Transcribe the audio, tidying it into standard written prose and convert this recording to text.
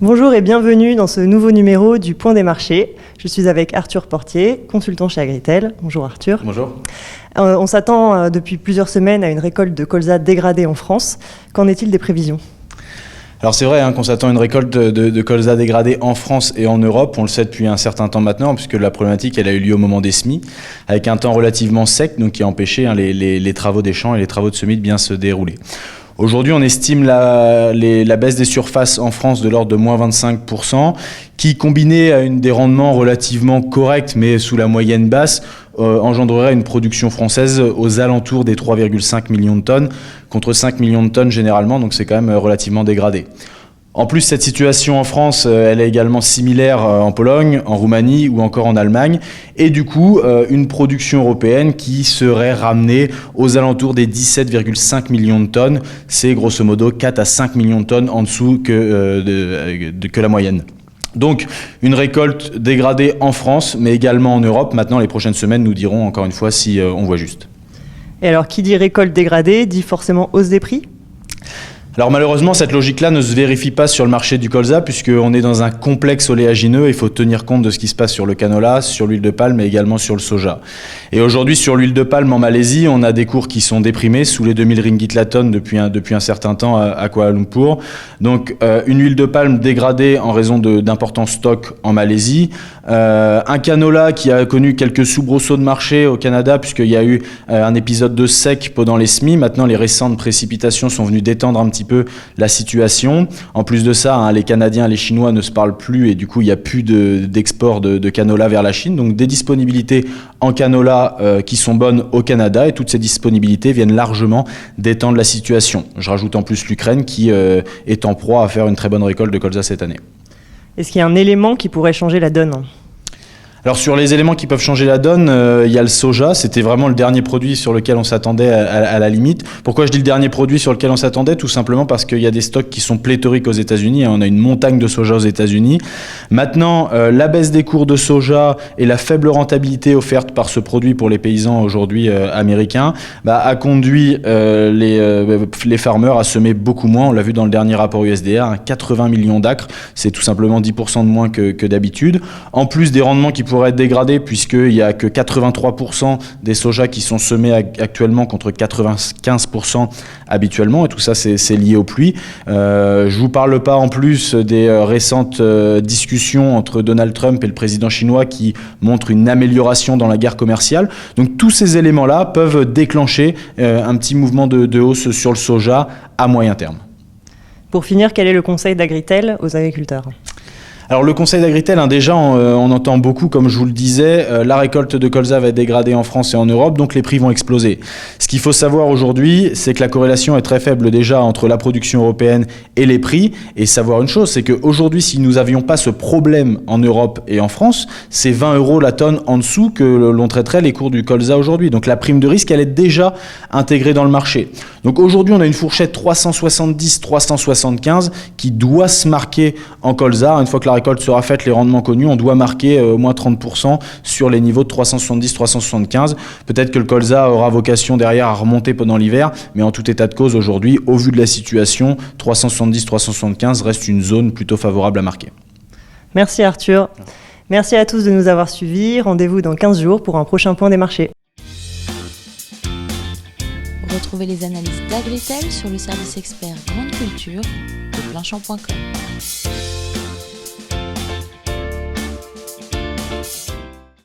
Bonjour et bienvenue dans ce nouveau numéro du Point des marchés. Je suis avec Arthur Portier, consultant chez Agritel. Bonjour Arthur. Bonjour. On s'attend depuis plusieurs semaines à une récolte de colza dégradée en France. Qu'en est-il des prévisions ? Alors c'est vrai qu'on s'attend à une récolte de colza dégradée en France et en Europe. On le sait depuis un certain temps maintenant, puisque la problématique elle a eu lieu au moment des semis, avec un temps relativement sec, donc qui a empêché les travaux des champs et les travaux de semis de bien se dérouler. Aujourd'hui, on estime la baisse des surfaces en France de l'ordre de moins 25%, qui, combiné à des rendements relativement corrects, mais sous la moyenne basse, engendrerait une production française aux alentours des 3,5 millions de tonnes, contre 5 millions de tonnes généralement, donc c'est quand même relativement dégradé. En plus, cette situation en France, elle est également similaire en Pologne, en Roumanie ou encore en Allemagne. Et du coup, une production européenne qui serait ramenée aux alentours des 17,5 millions de tonnes. C'est grosso modo 4 à 5 millions de tonnes en dessous que la moyenne. Donc, une récolte dégradée en France, mais également en Europe. Maintenant, les prochaines semaines nous diront encore une fois si on voit juste. Et alors, qui dit récolte dégradée dit forcément hausse des prix ? Alors malheureusement, cette logique-là ne se vérifie pas sur le marché du colza, puisqu'on est dans un complexe oléagineux. Il faut tenir compte de ce qui se passe sur le canola, sur l'huile de palme et également sur le soja. Et aujourd'hui, sur l'huile de palme en Malaisie, on a des cours qui sont déprimés, sous les 2000 ringgit la tonne depuis un certain temps à Kuala Lumpur. Donc une huile de palme dégradée en raison d'importants stocks en Malaisie. Un canola qui a connu quelques soubresauts de marché au Canada, puisqu'il y a eu un épisode de sec pendant les semis. Maintenant, les récentes précipitations sont venues détendre un petit peu la situation. En plus de ça, les Canadiens et les Chinois ne se parlent plus et du coup, il n'y a plus d'export de canola vers la Chine. Donc, des disponibilités en canola qui sont bonnes au Canada et toutes ces disponibilités viennent largement détendre la situation. Je rajoute en plus l'Ukraine qui est en proie à faire une très bonne récolte de colza cette année. Est-ce qu'il y a un élément qui pourrait changer la donne ? Alors sur les éléments qui peuvent changer la donne, il y a le soja. C'était vraiment le dernier produit sur lequel on s'attendait à la limite. Pourquoi je dis le dernier produit sur lequel on s'attendait ? Tout simplement parce qu'il y a des stocks qui sont pléthoriques aux États-Unis. On a une montagne de soja aux États-Unis. Maintenant, la baisse des cours de soja et la faible rentabilité offerte par ce produit pour les paysans aujourd'hui américains a conduit les farmers à semer beaucoup moins. On l'a vu dans le dernier rapport USDA, 80 millions d'acres. C'est tout simplement 10% de moins que d'habitude. En plus des rendements qui pourraient être dégradés, puisqu'il n'y a que 83% des sojas qui sont semés actuellement contre 95% habituellement, et tout ça c'est lié aux pluies. Je ne vous parle pas en plus des récentes discussions entre Donald Trump et le président chinois qui montrent une amélioration dans la guerre commerciale. Donc tous ces éléments-là peuvent déclencher un petit mouvement de hausse sur le soja à moyen terme. Pour finir, quel est le conseil d'Agritel aux agriculteurs ? Alors le conseil d'Agritel, déjà on entend beaucoup, comme je vous le disais, la récolte de colza va être dégradée en France et en Europe, donc les prix vont exploser. Ce qu'il faut savoir aujourd'hui, c'est que la corrélation est très faible déjà entre la production européenne et les prix, et savoir une chose, c'est qu'aujourd'hui, si nous n'avions pas ce problème en Europe et en France, c'est 20 € la tonne en dessous que l'on traiterait les cours du colza aujourd'hui. Donc la prime de risque, elle est déjà intégrée dans le marché. Donc aujourd'hui, on a une fourchette 370-375 qui doit se marquer en colza. Une fois que la récolte sera faite, les rendements connus, on doit marquer au moins 30% sur les niveaux de 370-375. Peut-être que le colza aura vocation derrière à remonter pendant l'hiver, mais en tout état de cause aujourd'hui, au vu de la situation, 370-375 reste une zone plutôt favorable à marquer. Merci Arthur. Merci à tous de nous avoir suivis. Rendez-vous dans 15 jours pour un prochain point des marchés. Retrouvez les analyses d'Agritel sur le service expert Grande Culture de Planchamp.com.